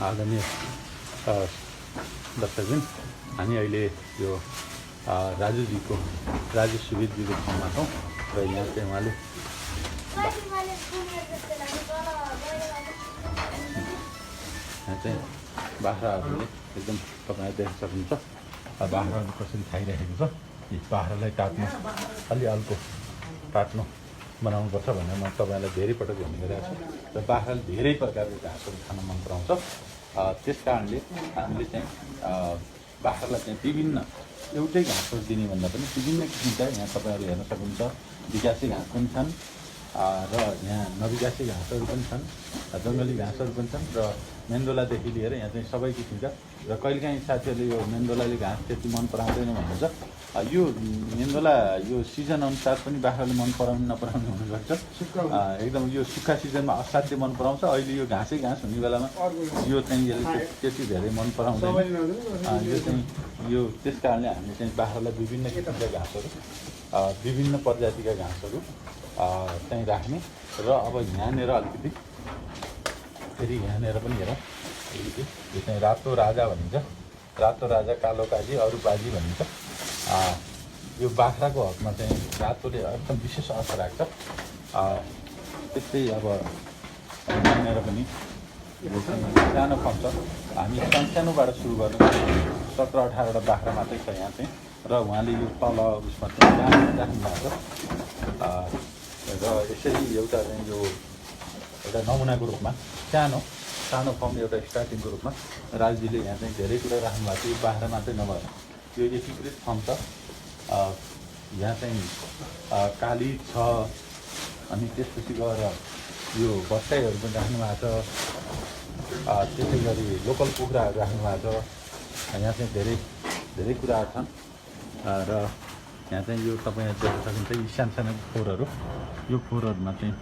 आदरणीय दर्शकबिन हामी अहिले यो राजु सुवेदजीको ठाउँमा छौँ र यहाँ चाहिँ उहाँले यहाँ चाहिँ बाख्राहरूले एकदम तपाईँले देख्न सक्नुहुन्छ बाख्राहरू कसरी खाइरहेको छ। यी बाख्रालाई टाट्नु अलि हल्को टाट्नु बनाउनुपर्छ भनेर म तपाईँलाई धेरै पटक भन्ने गरेको छु र बाख्राले धेरै प्रकारको घाँसहरू खान मन पराउँछ। त्यस कारणले हामीले चाहिँ बाख्रालाई चाहिँ विभिन्न एउटै घाँसहरू दिने भन्दा पनि विभिन्न किसिमका यहाँ तपाईँहरू हेर्न सक्नुहुन्छ। विकासे घाँस पनि छन् र यहाँ नविकासे घाँसहरू पनि छन्, जङ्गली घाँसहरू पनि छन् र मेन्डोलादेखि लिएर यहाँ चाहिँ सबै किसिमका। र कहिलेकाहीँ साथीहरूले यो मेन्डोलाले घाँस त्यति मन पराउँदैन भन्नुहुन्छ। यो मेन्डोला यो सिजन अनुसार पनि बाख्राले मन पराउने नपराउने हुनसक्छ। एकदम यो सुक्खा सिजनमा असाध्य मन पराउँछ। अहिले यो घाँसै घाँस हुने बेलामा यो चाहिँ यसले त्यति धेरै मन पराउँदैन। यो चाहिँ यो त्यस कारणले हामीले चाहिँ बाख्रालाई विभिन्न किसिमका घाँसहरू विभिन्न प्रजातिका घाँसहरू चाहिँ राख्ने र अब यहाँनिर अलिकति फेरि यहाँनिर पनि हेरौँ अलिकति यो चाहिँ रातो राजा भनिन्छ। रातो राजा, कालो काजी, अरू बाजी भनिन्छ। यो बाख्राको हकमा चाहिँ रातोले एकदम विशेष असर राख्छ। त्यस्तै अब यहाँनिर पनि सानो फर्म छ। हामी सानोबाट सुरु गर्नु 17-18वटा बाख्रा मात्रै छ यहाँ चाहिँ र उहाँले यो तल उसमा चाहिँ राख्नु भएको छ र यसरी एउटा चाहिँ यो एउटा नमुनाको रूपमा सानो फर्म एउटा स्टार्टिङको रूपमा राजुजीले यहाँ चाहिँ धेरै कुरा राख्नु भएको थियो। यो बाख्रा मात्रै नभएर यो एकीकृत फर्म छ। यहाँ चाहिँ काली छ, अनि त्यसपछि गएर यो बस्टाइहरू पनि राख्नु भएको छ। त्यसै गरी लोकल कुखुराहरू राख्नु भएको छ। यहाँ चाहिँ धेरै कुराहरू छन् र यहाँ चाहिँ यो तपाईँले देख्न सक्नुहुन्छ यी सानो खोरहरू। यो खोरहरूमा चाहिँ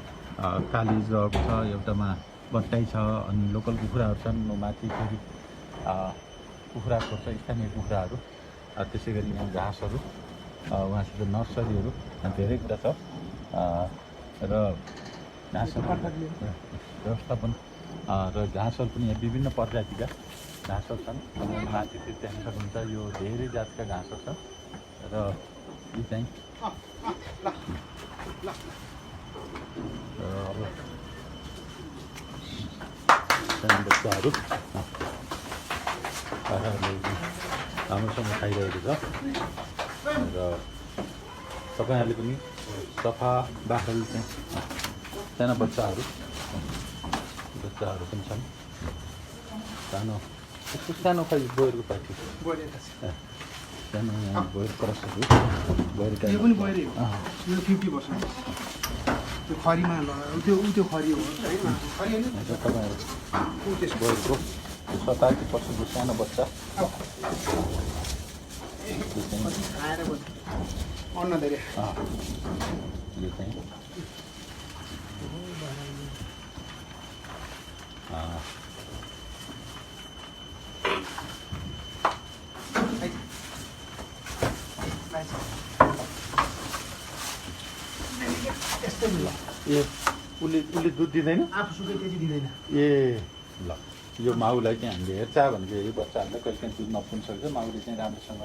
काली जग छ, एउटामा बट्टाइ छ, अनि लोकल कुखुराहरू छन्। माथि फेरि कुखुरा खोज्छ, स्थानीय कुखुराहरू। त्यसै गरी यहाँ घाँसहरू, उहाँसित नर्सरीहरू धेरै कुरा छ र घाँसहरू व्यवस्थापन र घाँसहरू पनि यहाँ विभिन्न प्रजातिका घाँसहरू छन्। माथि फेरि देख्न सक्नुहुन्छ यो धेरै जातका घाँसहरू छ र यी चाहिँ अब सानो बच्चाहरू राम्रोसँग खाइरहेको छ र तपाईँहरूले पनि सफा बाख्राले चाहिँ साना बच्चाहरू पनि छन्। सानो खै बोयरको पार्टी सानो बोयर क्रसहरू यो पनि बयरै हो। यो 50% त्यो खरीमा त्यो खरी हो। तपाईँहरू बोयरको 87% सानो बच्चा खाएर अन्न धेरै यो चाहिँ ए उसले दुध दिँदैन, आफू सुकै त्यति दिँदैन। ए ल यो माउलाई चाहिँ हामीले हेरचाह भनेको यो बच्चाहरूलाई कहिले काहीँ दुध नपुग्न सक्छ। माउले चाहिँ राम्रोसँग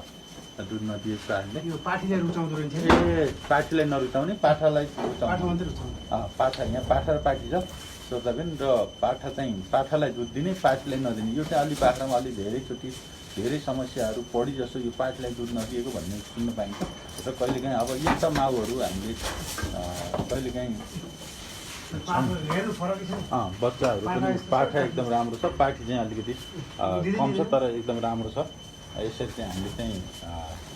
दुध नदिएको कारणले यो पाठीलाई रुचाउँदो रहेछ। ए पाठीलाई नरुचाउने, पाठालाई पाठा मात्रै रुचाउने। पाठा यहाँ पाठा र पाठी छ श्रोताबिन। र पाठा चाहिँ पाठालाई दुध दिने, पाठीलाई नदिने। यो चाहिँ अलि बाख्रामा अलि धेरैचोटि धेरै समस्याहरू बढी जस्तो यो पाठीलाई दुध नदिएको भन्ने सुन्न पाइन्छ। र कहिलेकाहीँ अब यस्ता माउहरू हामीले कहिलेकाहीँ बच्चाहरू पनि पाठा एकदम राम्रो छ, पाठी चाहिँ अलिकति कम छ तर एकदम राम्रो छ। यसरी चाहिँ हामीले चाहिँ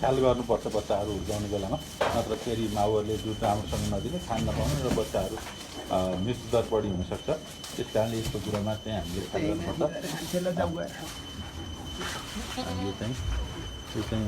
ख्याल गर्नुपर्छ बच्चाहरू हुर्काउने बेलामा, नत्र फेरि माउहरूले दुध राम्रोसँग नदिने, खान नपाउने र बच्चाहरू मृत्युदर बढी हुनसक्छ। त्यस कारणले यस्तो कुरामा चाहिँ हामीले ख्याल गर्नुपर्छ। यो चाहिँ